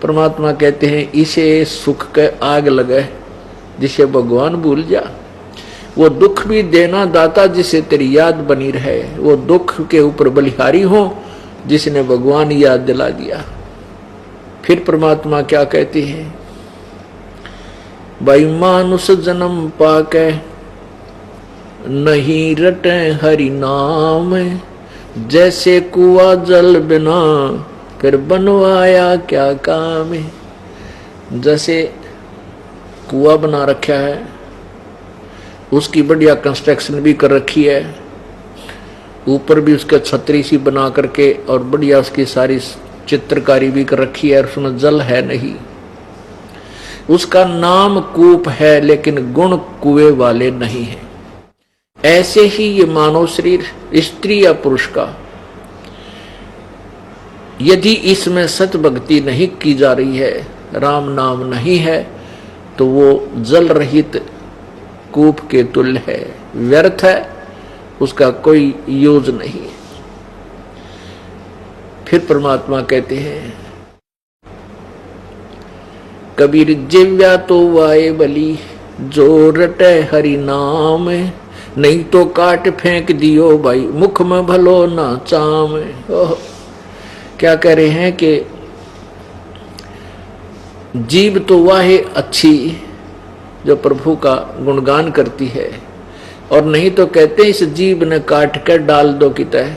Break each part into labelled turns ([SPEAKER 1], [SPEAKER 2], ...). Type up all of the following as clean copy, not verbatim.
[SPEAKER 1] परमात्मा कहते हैं इसे सुख के आग लगे जिसे भगवान भूल जा। वो दुख भी देना दाता जिसे तेरी याद बनी रहे, वो दुख के ऊपर बलिहारी हो जिसने भगवान याद दिला दिया। फिर परमात्मा क्या कहते हैं, भाई मानुष जन्म पाके नहीं रटे हरि नाम, जैसे कुआ जल बिना फिर बनवाया क्या काम है। जैसे कुआ बना रखा है, उसकी बढ़िया कंस्ट्रक्शन भी कर रखी है, ऊपर भी उसका छतरी सी बना करके और बढ़िया उसकी सारी चित्रकारी भी कर रखी है, और उसमें जल है नहीं। उसका नाम कूप है लेकिन गुण कुएं वाले नहीं है। ऐसे ही ये मानव शरीर स्त्री या पुरुष का यदि इसमें सत भक्ति नहीं की जा रही है, राम नाम नहीं है, तो वो जल रहित कूप के तुल्य है, व्यर्थ है, उसका कोई यूज नहीं। फिर परमात्मा कहते हैं कबीर जिव्या तो वाए बली, जो रटे हरि नाम, नहीं तो काट फेंक दियो भाई मुख में भलो ना चाम। क्या कह रहे हैं कि जीव तो वाहे अच्छी जो प्रभु का गुणगान करती है, और नहीं तो कहते इस जीव ने काट कर डाल दो कि तय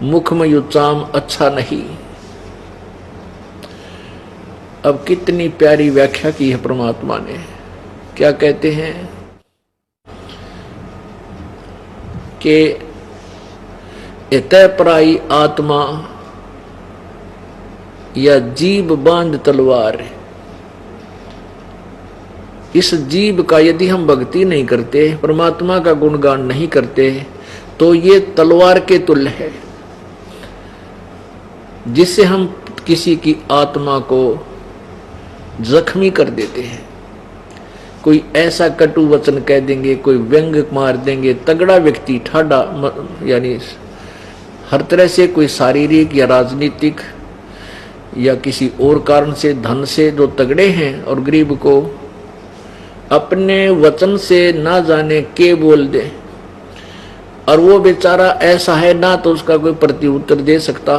[SPEAKER 1] मुख में युचाम अच्छा नहीं। अब कितनी प्यारी व्याख्या की है परमात्मा ने। क्या कहते हैं कि इतः पराई आत्मा या जीव बांध तलवार, इस जीव का यदि हम भक्ति नहीं करते, परमात्मा का गुणगान नहीं करते, तो ये तलवार के तुल्य है, जिससे हम किसी की आत्मा को जख्मी कर देते हैं। कोई ऐसा कटु वचन कह देंगे, कोई व्यंग मार देंगे, तगड़ा व्यक्ति ठाडा, यानी हर तरह से, कोई शारीरिक या राजनीतिक या किसी और कारण से, धन से जो तगड़े हैं, और गरीब को अपने वचन से ना जाने के बोल दे, और वो बेचारा ऐसा है ना तो उसका कोई प्रत्युत्तर दे सकता,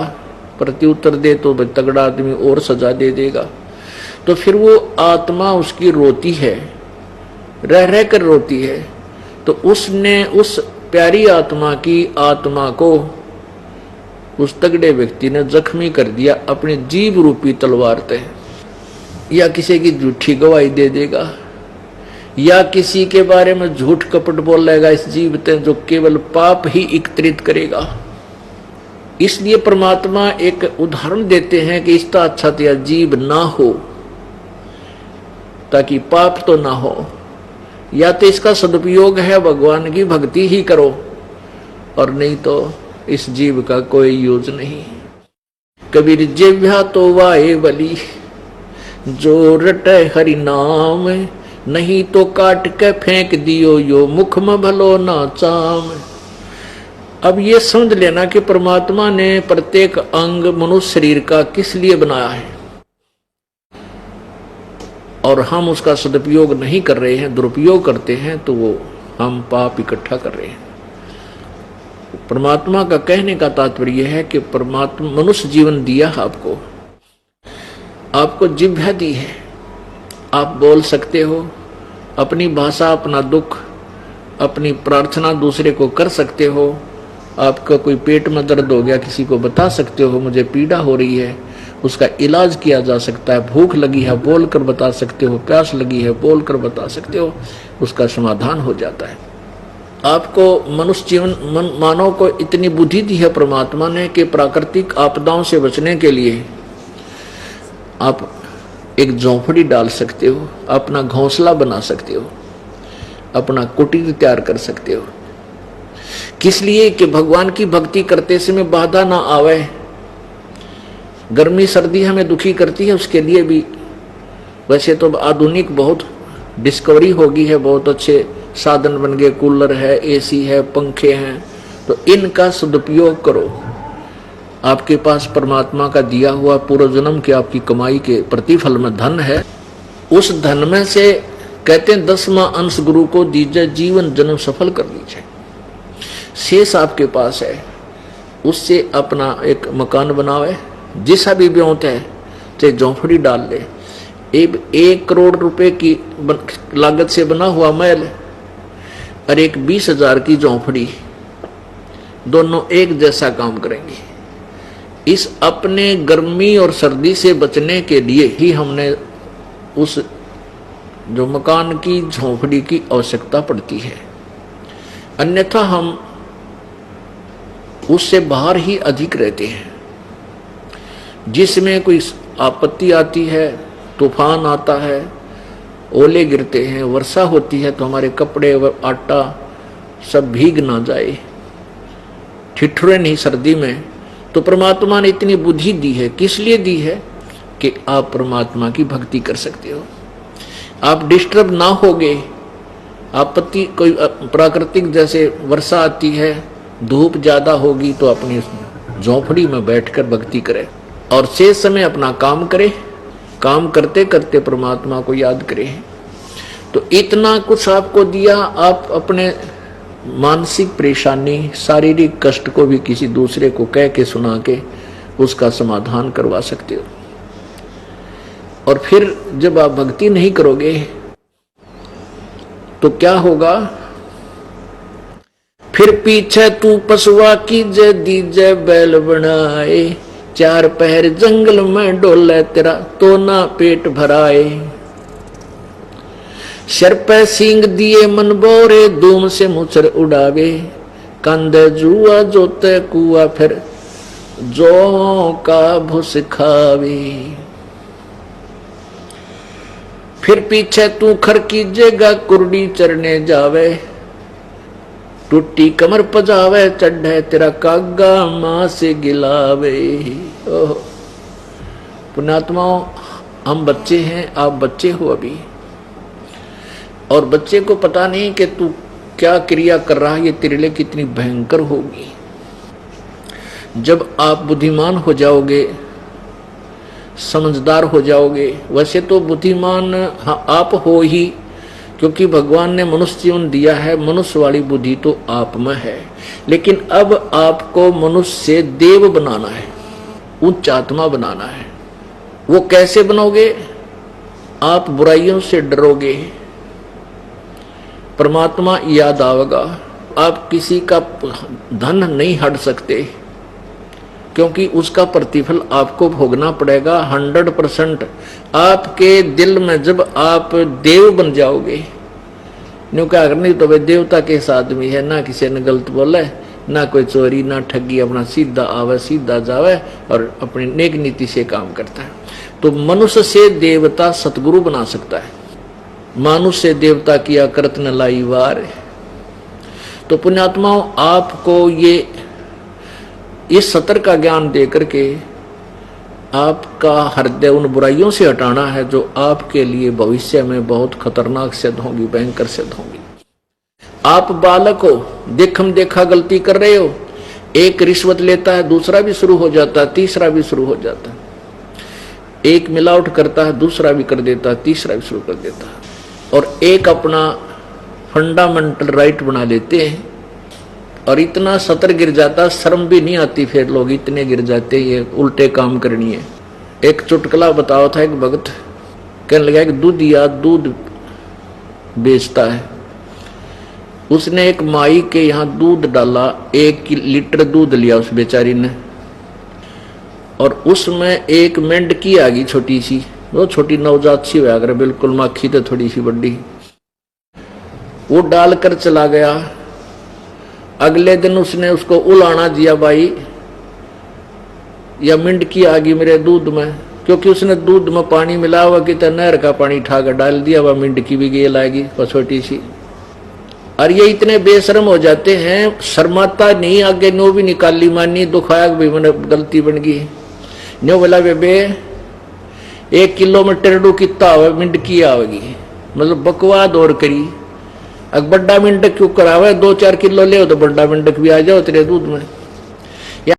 [SPEAKER 1] प्रत्युत्तर दे तो तगड़ा आदमी और सजा दे देगा। तो फिर वो आत्मा उसकी रोती है, रह रह कर रोती है। तो उसने उस प्यारी आत्मा की आत्मा को उस तगड़े व्यक्ति ने जख्मी कर दिया अपनी जीव रूपी तलवार से, या किसी की झूठी गवाही दे देगा, या किसी के बारे में झूठ कपट बोलेगा इस जीव ते, जो केवल पाप ही एकत्रित करेगा। इसलिए परमात्मा एक उदाहरण देते हैं कि इसका अच्छा तो जीव ना हो, ताकि पाप तो ना हो, या तो इसका सदुपयोग है भगवान की भक्ति ही करो, और नहीं तो इस जीव का कोई यूज नहीं। कबीर जिव्या तो वाए बली, जो रटे हरि नाम, नहीं तो काट के फेंक दियो यो मुख में भलो ना चाम। अब ये समझ लेना कि परमात्मा ने प्रत्येक अंग मनुष्य शरीर का किस लिए बनाया है, और हम उसका सदुपयोग नहीं कर रहे हैं, दुरुपयोग करते हैं, तो वो हम पाप इकट्ठा कर रहे हैं। परमात्मा का कहने का तात्पर्य है कि परमात्मा मनुष्य जीवन दिया है आपको, आपको जिह्वा दी है, आप बोल सकते हो, अपनी भाषा, अपना दुख, अपनी प्रार्थना दूसरे को कर सकते हो। आपका कोई पेट में दर्द हो गया, किसी को बता सकते हो मुझे पीड़ा हो रही है, उसका इलाज किया जा सकता है। भूख लगी है बोल कर बता सकते हो, प्यास लगी है बोल कर बता सकते हो, उसका समाधान हो जाता है। आपको मनुष्य जीवन मानव को इतनी बुद्धि दी है परमात्मा ने कि प्राकृतिक आपदाओं से बचने के लिए आप एक झोंपड़ी डाल सकते हो, अपना घोंसला बना सकते हो, अपना कुटीर तैयार कर सकते हो। किस लिए? कि भगवान की भक्ति करते समय बाधा ना आवे। गर्मी सर्दी हमें दुखी करती है, उसके लिए भी वैसे तो आधुनिक बहुत डिस्कवरी होगी है, बहुत अच्छे साधन बन गए, कूलर है, एसी है, पंखे हैं, तो इनका सदुपयोग करो। आपके पास परमात्मा का दिया हुआ पूर्व जन्म की आपकी कमाई के प्रतिफल में धन है, उस धन में से कहते हैं 10वां अंश गुरु को दीजिए, जीवन जन्म सफल कर लीजिए। शेष आपके पास है, उससे अपना एक मकान बनावे, जिसा भी ब्योंत है, चाहे झोंपड़ी डाल ले। 1 करोड़ रुपए की लागत से बना हुआ महल और एक 20,000 की झोंपड़ी, दोनों एक जैसा काम करेंगे। इस अपने गर्मी और सर्दी से बचने के लिए ही हमने उस जो मकान की झोंपड़ी की आवश्यकता पड़ती है, अन्यथा हम उससे बाहर ही अधिक रहते हैं। जिसमें कोई आपत्ति आती है, तूफान आता है, ओले गिरते हैं, वर्षा होती है, तो हमारे कपड़े व आटा सब भीग ना जाए, ठिठुरे नहीं सर्दी में। तो परमात्मा ने इतनी बुद्धि दी है, किस लिए दी है? कि आप परमात्मा की भक्ति कर सकते हो, आप डिस्टर्ब ना होगे। आपत्ति कोई प्राकृतिक जैसे वर्षा आती है, धूप ज्यादा होगी, तो अपनी झोंपड़ी में बैठकर भक्ति करे और शेष समय अपना काम करे, काम करते करते परमात्मा को याद करे। तो इतना कुछ आपको दिया, आप अपने मानसिक परेशानी, शारीरिक कष्ट को भी किसी दूसरे को कह के सुना के उसका समाधान करवा सकते हो। और फिर जब आप भक्ति नहीं करोगे तो क्या होगा? फिर पीछे तू पशुआ की जय दीजे बैल बनाए, 4 पहर जंगल में डोले तेरा तो ना पेट भराए। सर पे सींग दिए मन बोरे, धूम से मुचर उड़ावे, कंधे जुआ जोते कुआ फिर जो का भूस खावे। फिर पीछे तू खर कीजेगा, कुर्डी चरने जावे, टूटी कमर पजावे, चढ़े तेरा कागा मां से गिलावे। ओह पुण्यात्माओं, हम बच्चे हैं, आप बच्चे हो अभी, और बच्चे को पता नहीं कि तू क्या क्रिया कर रहा है, ये तेरे लिए कितनी भयंकर होगी। जब आप बुद्धिमान हो जाओगे, समझदार हो जाओगे, वैसे तो बुद्धिमान आप हो ही, क्योंकि भगवान ने मनुष्य जीवन दिया है, मनुष्य वाली बुद्धि तो आप में है। लेकिन अब आपको मनुष्य से देव बनाना है, उच्च आत्मा बनाना है। वो कैसे बनोगे? आप बुराइयों से डरोगे, परमात्मा याद आएगा। आप किसी का धन नहीं हट सकते, क्योंकि उसका प्रतिफल आपको भोगना पड़ेगा 100%। आपके दिल में जब आप देव बन जाओगे, न्यू क्या करनी तो वे देवता के आदमी है, ना किसी ने गलत बोले, ना कोई चोरी ना ठगी, अपना सीधा आवे सीधा जावे और अपनी नेक नीति से काम करता है। तो मनुष्य से देवता सतगुरु बना सकता है, मानुष से देवता किया करत न लाई वार। तो पुण्यात्माओं, आपको ये सतर का ज्ञान दे करके आपका हृदय उन बुराइयों से हटाना है जो आपके लिए भविष्य में बहुत खतरनाक सिद्ध होंगी, भयंकर सिद्ध होंगी। आप बालक हो, देखम देखा गलती कर रहे हो, एक रिश्वत लेता है, दूसरा भी शुरू हो जाता है, तीसरा भी शुरू हो जाता है। एक मिलावट करता है, दूसरा भी कर देता है, तीसरा भी शुरू कर देता है। और एक अपना फंडामेंटल राइट बना लेते हैं और इतना सतर गिर जाता, शर्म भी नहीं आती, फिर लोग इतने गिर जाते, ये उल्टे काम करनी है। एक चुटकुला बताओ था, एक भगत कहने लगा कि दूधिया दूध बेचता है, उसने एक माई के यहाँ दूध डाला, 1 लीटर दूध लिया उस बेचारी ने, और उसमें एक मेंढकी आ गई छोटी सी, वो छोटी नवजात सी हुआ कर, बिल्कुल माखी तो थोड़ी सी बड़ी, वो डालकर चला गया। अगले दिन उसने उसको उलाना दिया, भाई या मेंढकी आ गई मेरे दूध में, क्योंकि उसने दूध में पानी मिला हुआ कि नहर का पानी ठाकर डाल दिया, वह मेंढकी भी गेल आएगी वो छोटी सी। और ये इतने बेशर्म हो जाते हैं, शर्माता नहीं, आगे नो भी निकाली मानी, दुखाया भी मैंने गलती बन गई, नो बोला बेबे 1 किलो में टेरडू कितना आवे, मेंढकी आवेगी, मतलब बकवाद और करी। अब बड्डा मेंढक क्यों करावे, 2-4 किलो ले तो बड्डा मेंढक भी आ जाओ तेरे दूध में।